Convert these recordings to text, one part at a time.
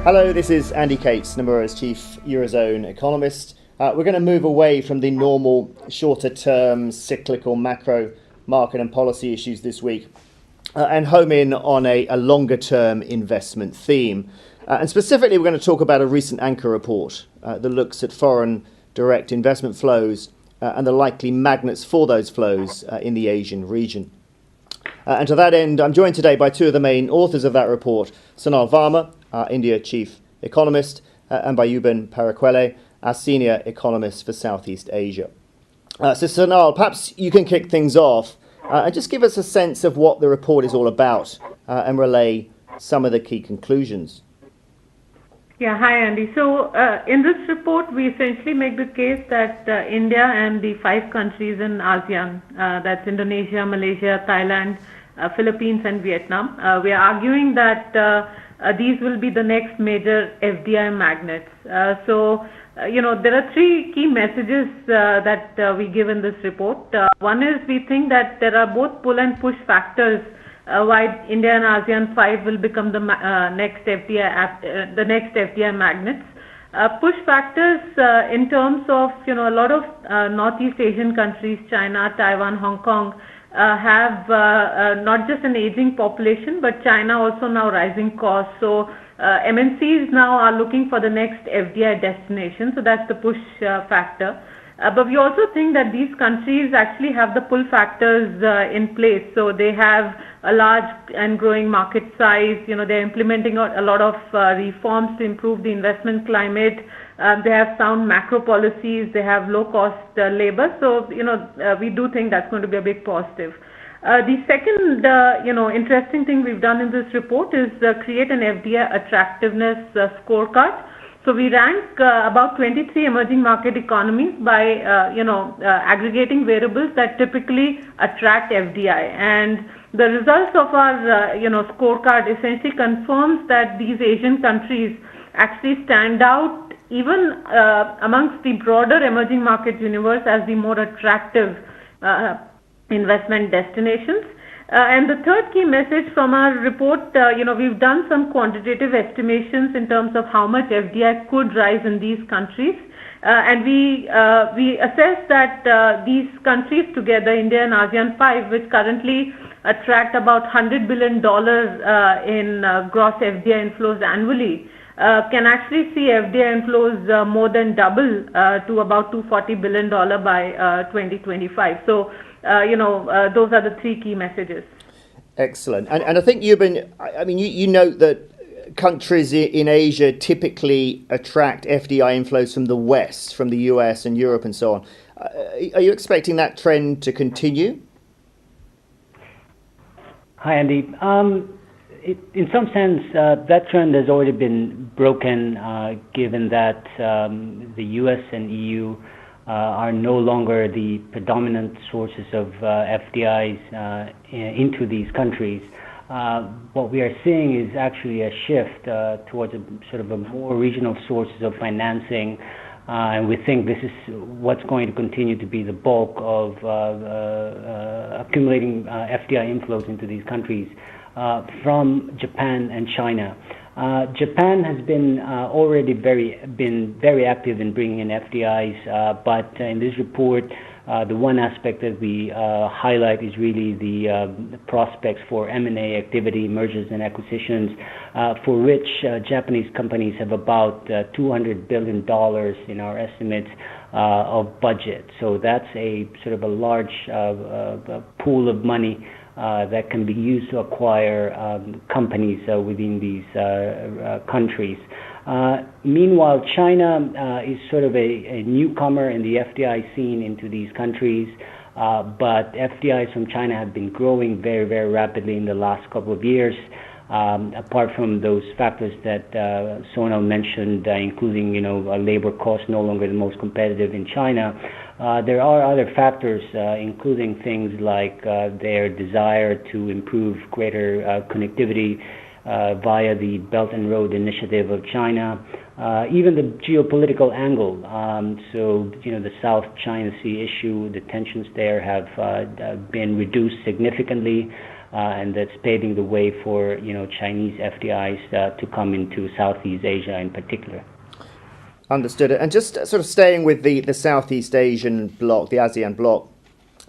Hello, this is Andy Cates, Nomura's chief Eurozone economist. We're going to move away from the normal shorter-term cyclical macro market and policy issues this week and home in on a longer-term investment theme. And specifically, we're going to talk about a recent anchor report that looks at foreign direct investment flows and the likely magnets for those flows in the Asian region. And to that end, I'm joined today by two of the main authors of that report, Sonal Varma, our India chief economist, and by Yuban Parakwele, our senior economist for Southeast Asia. So Sonal, perhaps you can kick things off and just give us a sense of what the report is all about and relay some of the key conclusions. Yeah, hi Andy. So in this report, we essentially make the case that India and the 5 countries in ASEAN, that's Indonesia, Malaysia, Thailand, Philippines and Vietnam, we are arguing that these will be the next major FDI magnets. There are 3 key messages that we give in this report. One is we think that there are both pull and push factors why India and ASEAN 5 will become the next FDI magnets. Push factors in terms of a lot of Northeast Asian countries, China, Taiwan, Hong Kong, have not just an aging population, but China also now rising costs. So MNCs now are looking for the next FDI destination. So that's the push factor. But we also think that these countries actually have the pull factors in place. So they have a large and growing market size. They're implementing a lot of reforms to improve the investment climate. They have sound macro policies. They have low-cost labor. So, we do think that's going to be a big positive. The second, interesting thing we've done in this report is create an FDI attractiveness scorecard. So we rank about 23 emerging market economies by, aggregating variables that typically attract FDI. And the results of our, scorecard essentially confirms that these Asian countries actually stand out even amongst the broader emerging market universe as the more attractive investment destinations. And the third key message from our report, we've done some quantitative estimations in terms of how much FDI could rise in these countries. And we assess that these countries together, India and ASEAN 5, which currently attract about $100 billion in gross FDI inflows annually, can actually see FDI inflows more than double to about $240 billion by 2025. So, those are the 3 key messages. Excellent. And I think you note that countries in Asia typically attract FDI inflows from the West, from the US and Europe and so on. Are you expecting that trend to continue? Hi, Andy. In some sense, that trend has already been broken, given that the US and EU are no longer the predominant sources of FDIs into these countries. What we are seeing is actually a shift towards a sort of a more regional sources of financing, and we think this is what's going to continue to be the bulk of accumulating FDI inflows into these countries from Japan and China. Japan has been already very active in bringing in FDIs, but in this report, the one aspect that we highlight is really the prospects for M&A activity, mergers and acquisitions, for which Japanese companies have about $200 billion in our estimates of budget. So that's a sort of a large pool of money that can be used to acquire companies within these countries. Meanwhile, China is sort of a newcomer in the FDI scene into these countries, but FDIs from China have been growing very, very rapidly in the last couple of years. Apart from those factors that Sonal mentioned, including labor costs no longer the most competitive in China, there are other factors, including things like their desire to improve greater connectivity via the Belt and Road Initiative of China, even the geopolitical angle. So, the South China Sea issue, the tensions there have been reduced significantly, and that's paving the way for, Chinese FDIs to come into Southeast Asia in particular. Understood. And just sort of staying with the Southeast Asian bloc, the ASEAN bloc,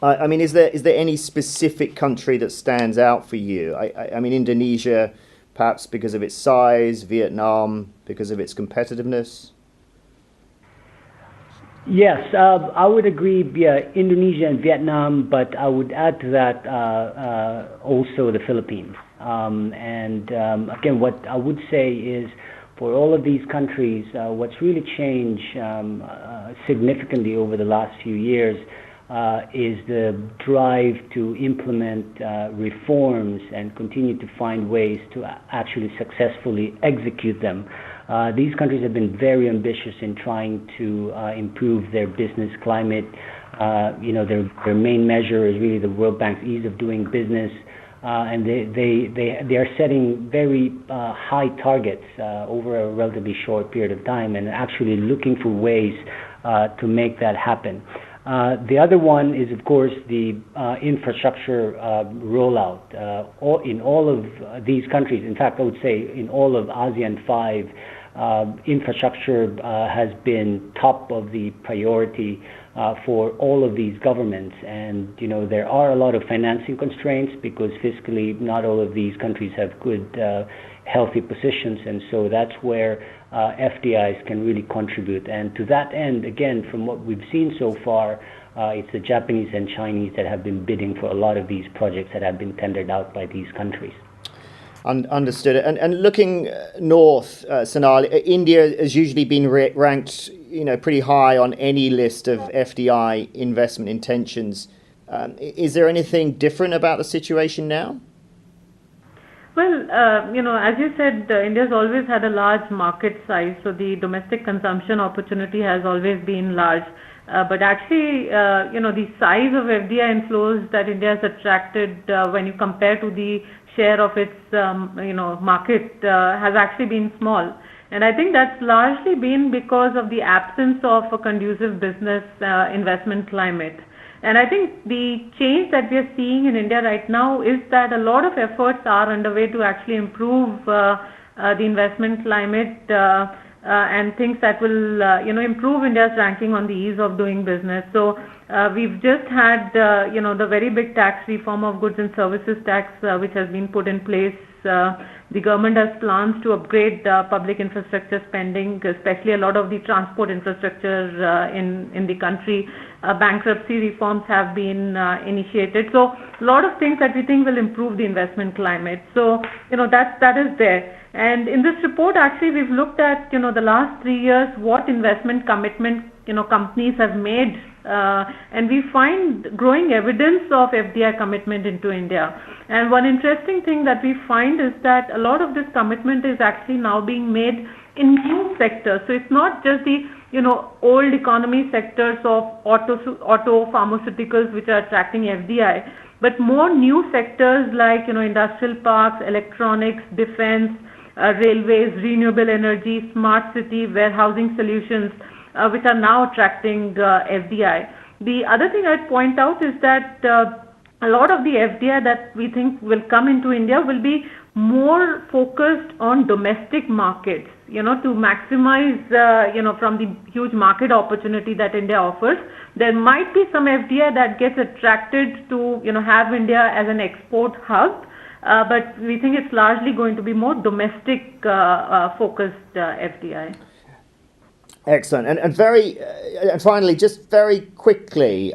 I mean, is there any specific country that stands out for you? I mean, Indonesia, perhaps because of its size, Vietnam because of its competitiveness? Yes, I would agree, Indonesia and Vietnam, but I would add to that also the Philippines. Again, what I would say is, for all of these countries, what's really changed significantly over the last few years is the drive to implement reforms and continue to find ways to actually successfully execute them. These countries have been very ambitious in trying to improve their business climate. Their main measure is really the World Bank's ease of doing business. And they are setting very high targets over a relatively short period of time, and actually looking for ways to make that happen. The other one is, of course, the infrastructure rollout. In all of these countries, in fact, I would say in all of ASEAN 5, infrastructure has been top of the priority for all of these governments. And, there are a lot of financing constraints because fiscally not all of these countries have good, healthy positions. And so that's where FDIs can really contribute. And to that end, again, from what we've seen so far, it's the Japanese and Chinese that have been bidding for a lot of these projects that have been tendered out by these countries. Understood. And looking north, Sonal, India has usually been ranked, pretty high on any list of FDI investment intentions. Is there anything different about the situation now? Well, as you said, India's always had a large market size, so the domestic consumption opportunity has always been large. But actually, the size of FDI inflows that India has attracted when you compare to the share of its, market has actually been small. And I think that's largely been because of the absence of a conducive business investment climate. And I think the change that we are seeing in India right now is that a lot of efforts are underway to actually improve the investment climate and things that will, improve India's ranking on the ease of doing business. So we've just had, the very big tax reform of goods and services tax, which has been put in place. The government has plans to upgrade public infrastructure spending, especially a lot of the transport infrastructure in the country. Bankruptcy reforms have been initiated. So a lot of things that we think will improve the investment climate. So, that is there. And in this report, actually, we've looked at, the last 3 years, what investment commitment, companies have made. And we find growing evidence of FDI commitment into India. And one interesting thing that we find is that a lot of this commitment is actually now being made in new sectors. So it's not just the, old economy sectors of auto, pharmaceuticals, which are attracting FDI, but more new sectors like, industrial parks, electronics, defense, railways, renewable energy, smart city, warehousing solutions, which are now attracting FDI. The other thing I'd point out is that a lot of the FDI that we think will come into India will be more focused on domestic markets, to maximize, from the huge market opportunity that India offers. There might be some FDI that gets attracted to, have India as an export hub, but we think it's largely going to be more domestic focused FDI. Excellent. And very, and finally, just very quickly,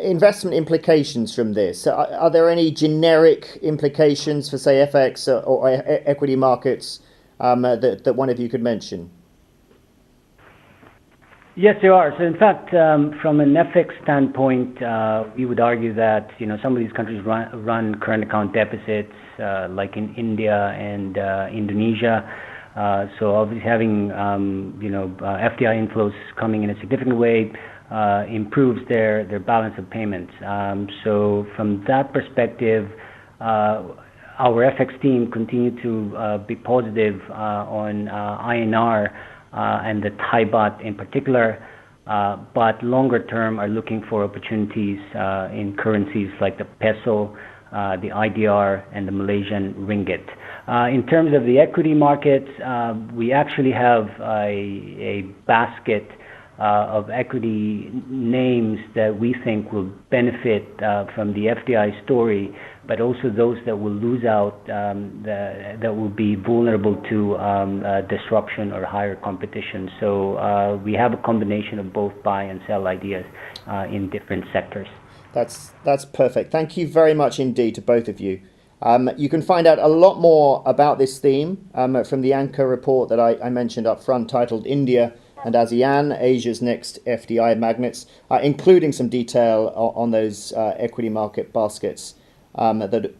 investment implications from this. Are there any generic implications for, say, FX or equity markets that one of you could mention? Yes, there are. So, in fact, from an FX standpoint, we would argue that some of these countries run current account deficits, like in India and Indonesia. So obviously having FDI inflows coming in a significant way improves their balance of payments. So from that perspective, our FX team continue to be positive on INR and the Thai baht in particular, but longer term are looking for opportunities in currencies like the peso, the IDR, and the Malaysian ringgit. In terms of the equity markets, we actually have a basket of equity names that we think will benefit from the FDI story, but also those that will lose out, that will be vulnerable to disruption or higher competition. So we have a combination of both buy and sell ideas in different sectors. That's perfect. Thank you very much indeed to both of you. You can find out a lot more about this theme from the Anchor report that I mentioned up front, titled India and ASEAN, Asia's Next FDI Magnets, including some detail on those equity market baskets that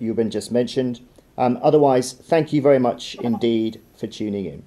Yuban just mentioned. Otherwise, thank you very much indeed for tuning in.